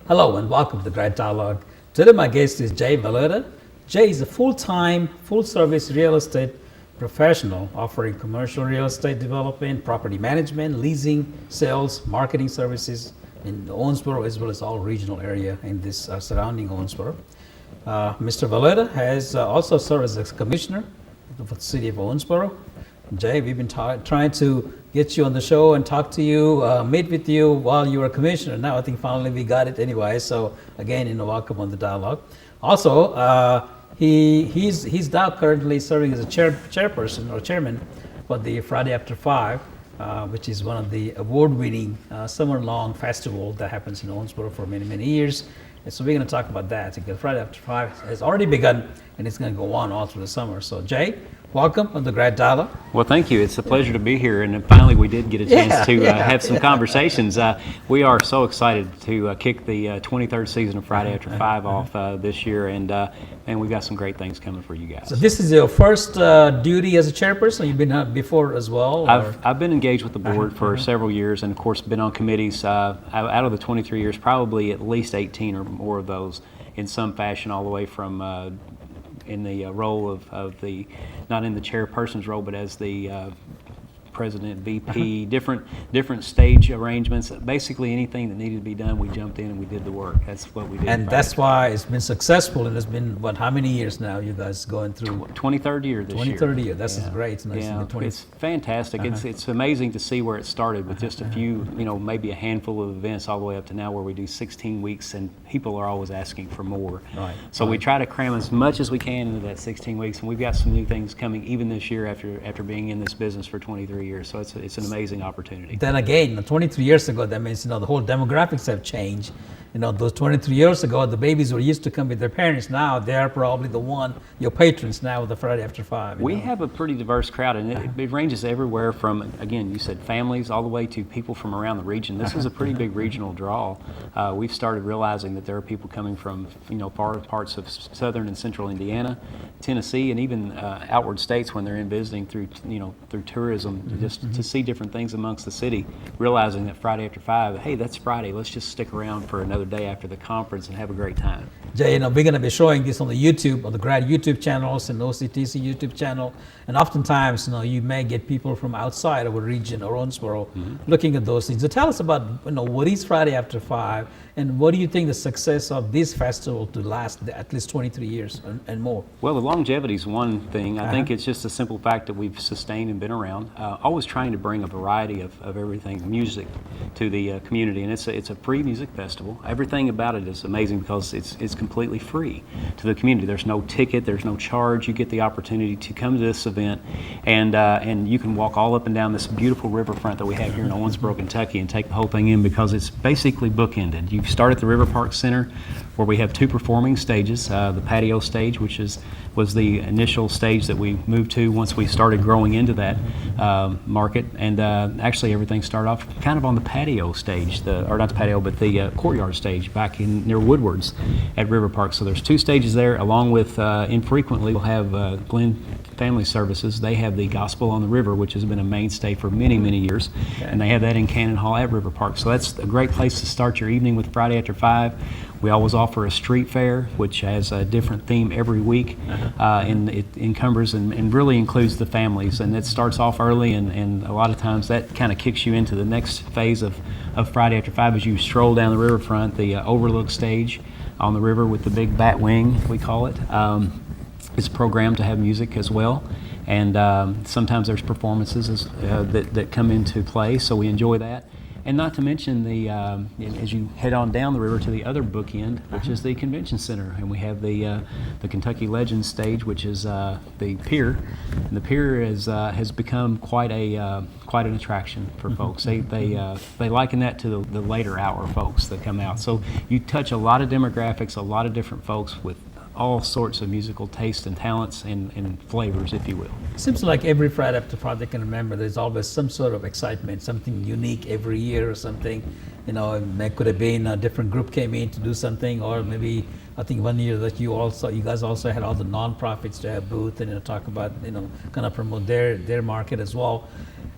Hello and welcome to the GRADD Dialogue. Today my guest is Jay Velotta. Jay is a full-time, full-service real estate professional offering commercial real estate development, property management, leasing, sales, marketing services in Owensboro as well as all regional area in this surrounding Owensboro. Mr. Velotta has also served as a commissioner for the city of Owensboro. Jay, we've been trying to get you on the show and talk to you, meet with you while you were commissioner. Now I think finally we got it anyway. So again, welcome on the dialogue. Also, he's now currently serving as a chairperson or chairman for the Friday After 5, which is one of the award-winning summer-long festival that happens in Owensboro for many, many years. And so we're going to talk about that because Friday After 5 has already begun and it's going to go on all through the summer. So Jay, welcome on the GRADD Dialogue. Well, thank you. It's a pleasure to be here, and finally we did get a chance to have some conversations. We are so excited to kick the 23rd season of Friday After 5 off this year, and we've got some great things coming for you guys. So this is your first duty as a chairperson? You've been before as well? I've been engaged with the board for several years, and of course been on committees. Out of the 23 years, probably at least 18 or more of those in some fashion, all the way from in the role of the, not in the chairperson's role, but as the president, VP, different stage arrangements. Basically anything that needed to be done, we jumped in and we did the work. That's what we did. And that's why it's been successful, and it's been, what, how many years now you guys going through? 23rd year this year. 23rd year, that's great. It's nice. Yeah, it's fantastic. It's amazing to see where it started with just a few, maybe a handful of events all the way up to now where we do 16 weeks and people are always asking for more. Right. So we try to cram as much as we can into that 16 weeks, and we've got some new things coming even this year after being in this business for 23 years. So it's an amazing opportunity. Then again, 23 years ago, that means the whole demographics have changed. Those 23 years ago, the babies were used to come with their parents. Now they're probably your patrons now with the Friday After 5. We have a pretty diverse crowd, and it ranges everywhere from, again, you said families, all the way to people from around the region. This is a pretty big regional draw. We've started realizing that there are people coming from, far parts of southern and central Indiana, Tennessee, and even outward states when they're in visiting through tourism, just to see different things amongst the city, realizing that Friday After 5, hey, that's Friday, let's just stick around for another day after the conference and have a great time. Jay, we're going to be showing this on the YouTube, on the GRADD YouTube channels and OCTC YouTube channel, and oftentimes, you may get people from outside of a region or Owensboro looking at those things. So tell us about, what is Friday After 5, and what do you think the success of this festival to last at least 23 years and more? Well, the longevity is one thing. I think it's just a simple fact that we've sustained and been around, always trying to bring a variety of everything, music, to the community, and it's a free music festival. Everything about it is amazing because it's completely free to the community. There's no ticket, there's no charge. You get the opportunity to come to this event, and you can walk all up and down this beautiful riverfront that we have here in Owensboro, Kentucky, and take the whole thing in because it's basically bookended. You start at the River Park Center, where we have two performing stages. The patio stage, which was the initial stage that we moved to once we started growing into that market, and actually everything started off kind of on the patio stage, or not the patio, but the courtyard stage back near Woodward's at River Park. So there's two stages there, along with infrequently we'll have Glen Family Services. They have the Gospel on the River, which has been a mainstay for many, many years, and they have that in Cannon Hall at River Park. So that's a great place to start your evening with Friday After 5. We always offer a street fair, which has a different theme every week, and it encumbers and really includes the families, and it starts off early, and a lot of times that kind of kicks you into the next phase of Friday After 5 as you stroll down the riverfront, the overlook stage on the river with the big bat wing, we call it. It's programmed to have music as well, and sometimes there's performances that come into play, so we enjoy that. And not to mention as you head on down the river to the other bookend, which is the convention center, and we have the Kentucky Legends stage, which is the pier, and the pier has become quite an attraction for folks. They liken that to the later hour folks that come out. So you touch a lot of demographics, a lot of different folks with all sorts of musical tastes and talents and flavors, if you will. It seems like every Friday After 5 they can remember, there's always some sort of excitement, something unique every year or something. It could have been a different group came in to do something, or maybe I think one year that you guys also had all the nonprofits to have booth and talk about, kind of promote their market as well.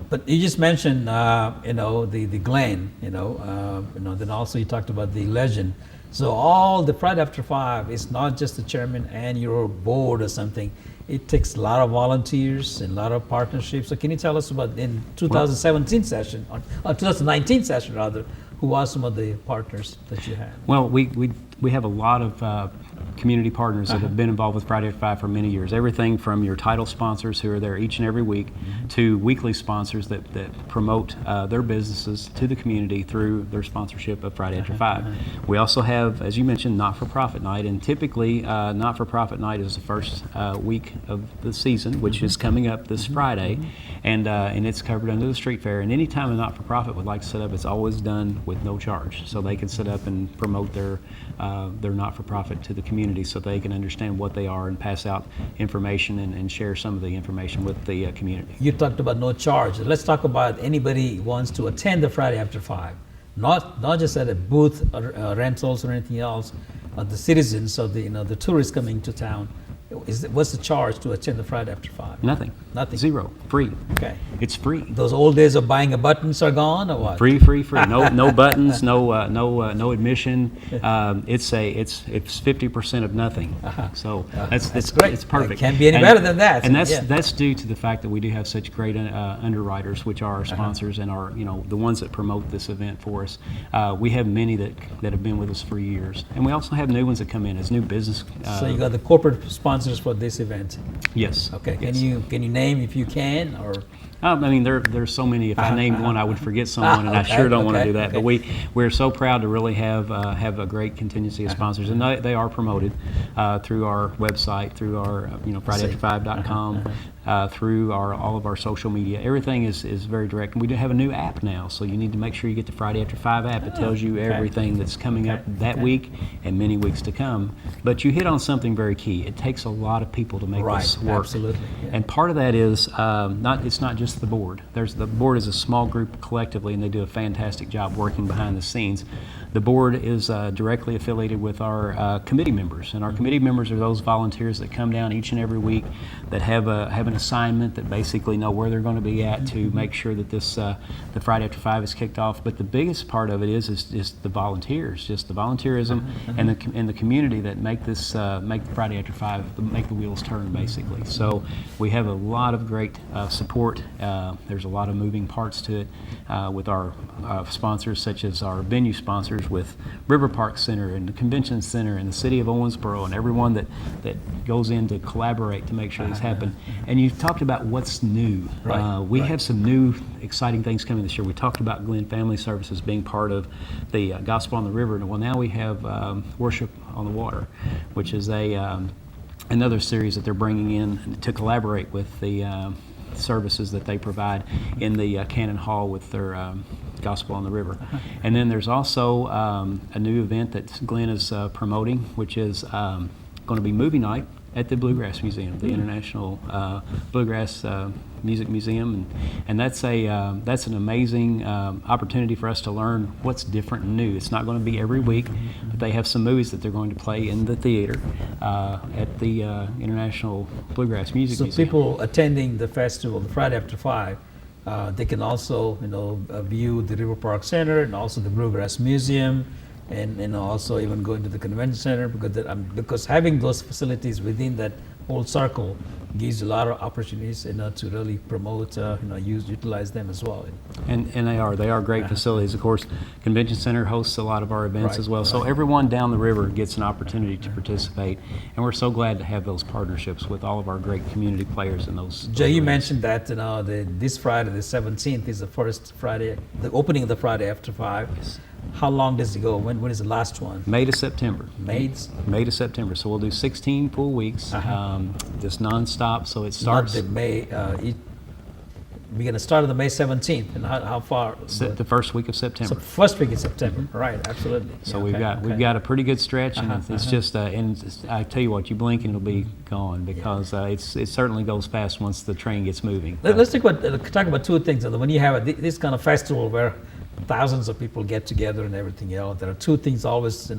But you just mentioned, the Glen, then also you talked about the Legend. So all the Friday After Five is not just the chairman and your board or something. It takes a lot of volunteers and a lot of partnerships. So can you tell us about in 2017 session, or 2019 session rather, who are some of the partners that you had? Well, we have a lot of community partners that have been involved with Friday After Five for many years. Everything from your title sponsors who are there each and every week to weekly sponsors that promote their businesses to the community through their sponsorship of Friday After Five. We also have, as you mentioned, not-for-profit night, and typically not-for-profit night is the first week of the season, which is coming up this Friday, and it's covered under the street fair. And anytime a not-for-profit would like to set up, it's always done with no charge, so they can set up and promote their not-for-profit to the community so they can understand what they are and pass out information and share some of the information with the community. You talked about no charge. Let's talk about anybody who wants to attend the Friday After Five, not just at a booth or rentals or anything else. The citizens or the tourists coming to town. What's the charge to attend the Friday After Five? Nothing. Zero. Free. Okay. It's free. Those old days of buying a buttons are gone, or what? Free. No buttons. No admission. It's 50% of nothing. So that's great. It's perfect. It can't be any better than that. And that's due to the fact that we do have such great underwriters, which are our sponsors and our the ones that promote this event for us. We have many that have been with us for years, and we also have new ones that come in as new business. So you got the corporate sponsors for this event. Yes. Okay. Yes. Can you name if you can, or? I mean, there's so many. If I named one, I would forget someone, and I sure don't want to do that. But we're so proud to really have a great contingency of sponsors, and they are promoted through our website, through our FridayAfter5.com, through all of our social media. Everything is very direct, and we do have a new app now. So you need to make sure you get the Friday After 5 app. It tells you everything that's coming up that week and many weeks to come. But you hit on something very key. It takes a lot of people to make this work. Absolutely. Yeah. And part of that is it's not just the board. The board is a small group collectively, and they do a fantastic job working behind the scenes. The board is directly affiliated with our committee members, and our committee members are those volunteers that come down each and every week that have an assignment that basically know where they're going to be at to make sure that the Friday After 5 is kicked off. But the biggest part of it is just the volunteers, just the volunteerism and the community that make this make the Friday After 5 make the wheels turn basically. So we have a lot of great support. There's a lot of moving parts to it with our sponsors, such as our venue sponsors with River Park Center and the Convention Center and the City of Owensboro and everyone that goes in to collaborate to make sure these happen. And you've talked about what's new. We have some new exciting things coming this year. We talked about Glenn Family Services being part of the Gospel on the River. Well, now we have Worship on the Water, which is another series that they're bringing in to collaborate with the services that they provide in the Cannon Hall with their Gospel on the River. And then there's also a new event that Glenn is promoting, which is going to be movie night at the Bluegrass Museum, the International Bluegrass Music Museum, and that's an amazing opportunity for us to learn what's different and new. It's not going to be every week, but they have some movies that they're going to play in the theater at the International Bluegrass Music Museum. So people attending the festival, the Friday After 5, they can also view the River Park Center and also the Bluegrass Museum, and also even go into the Convention Center, because having those facilities within that whole circle gives a lot of opportunities to really promote, utilize them as well. And they are great facilities. Of course, Convention Center hosts a lot of our events as well. So everyone down the river gets an opportunity to participate, and we're so glad to have those partnerships with all of our great community players in those. Jay, you mentioned that this Friday, the 17th, is the first Friday, the opening of the Friday After 5. Yes. How long does it go? When is the last one? May to September. May to September. So we'll do 16 full weeks, just nonstop. So it starts. Not the May. We're going to start on the May 17th, and how far? The first week of September. So first week of September, right? Absolutely. So we've got a pretty good stretch, and it's just. And I tell you what, you blink and it'll be gone, because it certainly goes fast once the train gets moving. Let's talk about two things. When you have this kind of festival where thousands of people get together and everything else, there are two things always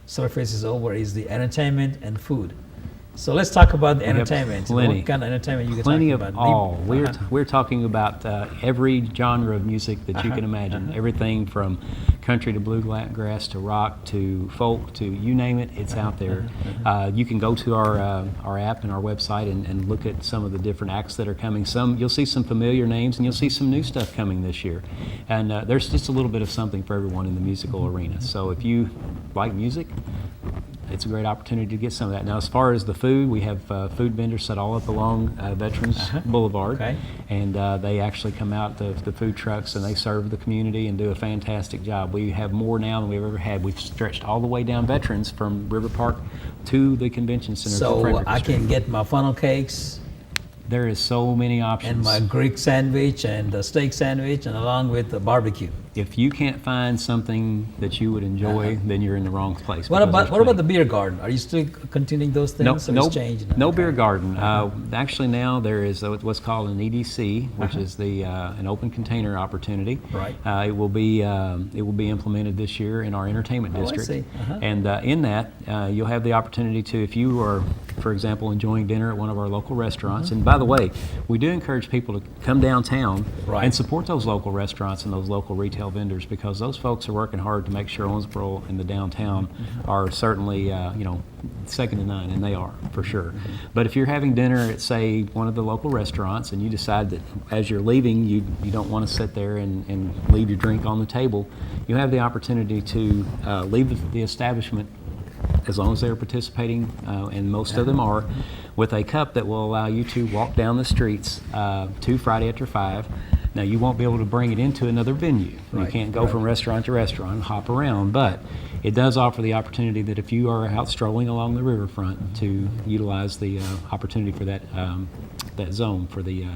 surfaces over: is the entertainment and food. So let's talk about the have entertainment. plenty. What kind of entertainment you can Plenty talk of about? all. We're talking about every genre of music that you can imagine. Everything from country to bluegrass to rock to folk to you name it, it's out there. You can go to our app and our website and look at some of the different acts that are coming. You'll see some familiar names, and you'll see some new stuff coming this year. And there's just a little bit of something for everyone in the musical arena. So if you like music, it's a great opportunity to get some of that. Now, as far as the food, we have food vendors set all up along Veterans Boulevard, and they actually come out, the food trucks, and they serve the community and do a fantastic job. We have more now than we've ever had. We've stretched all the way down Veterans from River Park to the convention center. So I can get my funnel cakes. There is so many options. And my Greek sandwich and the steak sandwich, and along with the barbecue. If you can't find something that you would enjoy, then you're in the wrong place. What about the beer garden? Are you still continuing those things? No beer garden. Actually, now there is what's called an EDC, which is an open container opportunity. Right. It will be implemented this year in our entertainment district. I see. And in that, you'll have the opportunity to, if you are, for example, enjoying dinner at one of our local restaurants. And by the way, we do encourage people to come downtown and support those local restaurants and those local retail vendors, because those folks are working hard to make sure Owensboro and the downtown are certainly second to none, and they are for sure. But if you're having dinner at, say, one of the local restaurants, and you decide that as you're leaving you don't want to sit there and leave your drink on the table, you have the opportunity to leave the establishment, as long as they're participating, and most of them are, with a cup that will allow you to walk down the streets to Friday After 5. Now, you won't be able to bring it into another venue. You can't go from restaurant to restaurant and hop around, but it does offer the opportunity that if you are out strolling along the riverfront, to utilize the opportunity for that zone for the.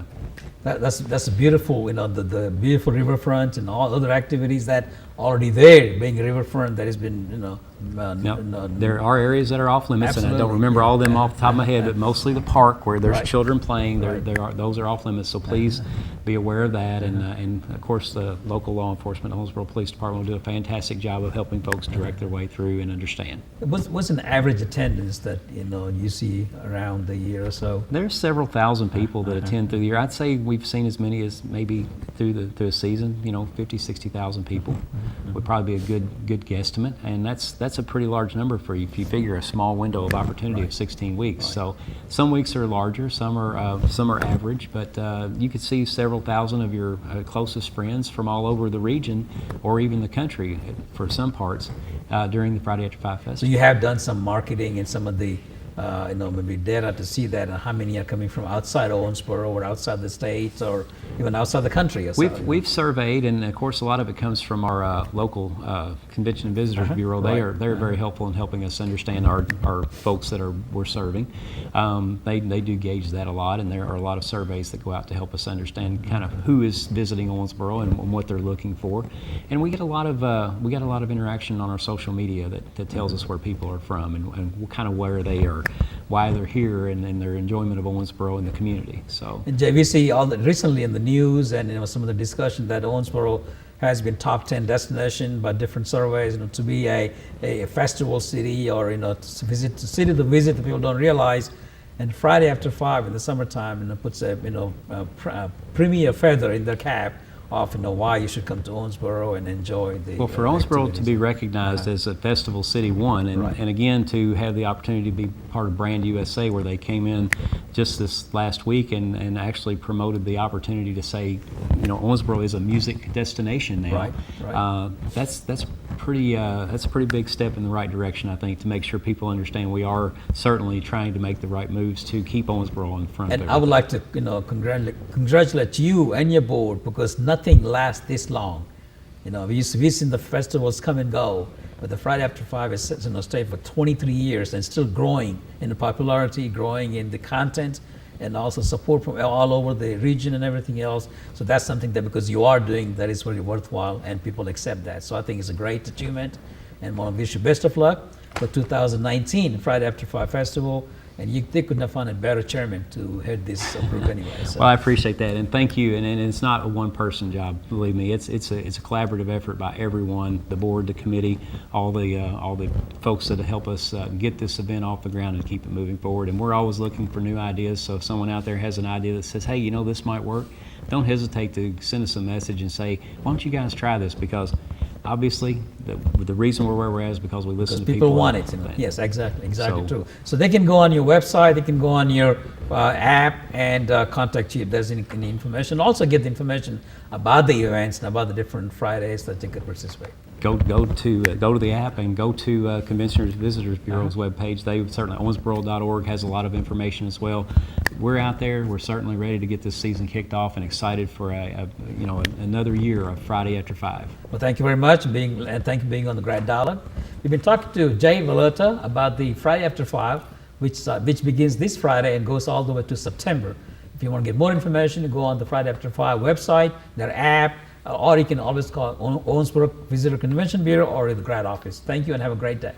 That's beautiful, the beautiful riverfront and all other activities that already there, being a riverfront that has been, there are areas that are off limits, and I don't remember all of them off the top of my head, but mostly the park where there's children playing, those are off limits, so please be aware of that, and of course the local law enforcement, the Owensboro Police Department will do a fantastic job of helping folks direct their way through and understand. What's an average attendance that you see around the year or so? There's several thousand people that attend through the year. I'd say we've seen as many as maybe through a season, 50, 60,000 people would probably be a good guesstimate, and that's a pretty large number for you if you figure a small window of opportunity of 16 weeks. So some weeks are larger, some are average, but you could see several thousand of your closest friends from all over the region or even the country for some parts during the Friday After 5 Festival. So you have done some marketing and some of the maybe data to see that, and how many are coming from outside Owensboro or outside the states or even outside the country? We've surveyed, and of course a lot of it comes from our local Convention and Visitors Bureau. They're very helpful in helping us understand our folks that we're serving. They do gauge that a lot, and there are a lot of surveys that go out to help us understand kind of who is visiting Owensboro and what they're looking for. And we get a lot of interaction on our social media that tells us where people are from and kind of where they are, why they're here, and their enjoyment of Owensboro and the community. So, and Jay, we see recently in the news and some of the discussion that Owensboro has been top 10 destination by different surveys, to be a festival city, or to city to visit that people don't realize. And Friday After 5 in the summertime, puts a premier feather in their cap of why you should come to Owensboro and enjoy the. Well, for Owensboro to be recognized as a festival city one, and again to have the opportunity to be part of Brand USA, where they came in just this last week and actually promoted the opportunity to say, Owensboro is a music destination now. That's a pretty big step in the right direction, I think, to make sure people understand we are certainly trying to make the right moves to keep Owensboro in front. And I would like to congratulate you and your board, because nothing lasts this long. We've seen the festivals come and go, but the Friday After 5 has stayed for 23 years and still growing in the popularity, growing in the content, and also support from all over the region and everything else. So that's something that, because you are doing, that is very worthwhile, and people accept that. So I think it's a great achievement, and I want to wish you best of luck for 2019 Friday After 5 Festival. and they couldn't have found a better chairman to head this group anyway. So. Well, I appreciate that, and thank you. And it's not a one-person job, believe me. It's a collaborative effort by everyone, the board, the committee, all the folks that help us get this event off the ground and keep it moving forward. And we're always looking for new ideas. So if someone out there has an idea that says, hey, this might work, don't hesitate to send us a message and say, why don't you guys try this? Because obviously, the reason we're where we're at is because we listen to people. People want it. Yes, exactly So- true. So they can go on your website, they can go on your app and contact you if there's any information. Also get the information about the events and about the different Fridays that they could participate. Go to the app and go to Convention Visitors Bureau's webpage. They certainly, Owensboro.org has a lot of information as well. We're out there. We're certainly ready to get this season kicked off and excited for another year of Friday After 5. Well, thank you very much, and thank you for being on the GRADD Dialogue. We've been talking to Jay Velotta about the Friday After 5, which begins this Friday and goes all the way to September. If you want to get more information, go on the Friday After 5 website, their app, or you can always call Owensboro Visitor Convention Bureau or the GRADD office. Thank you and have a great day.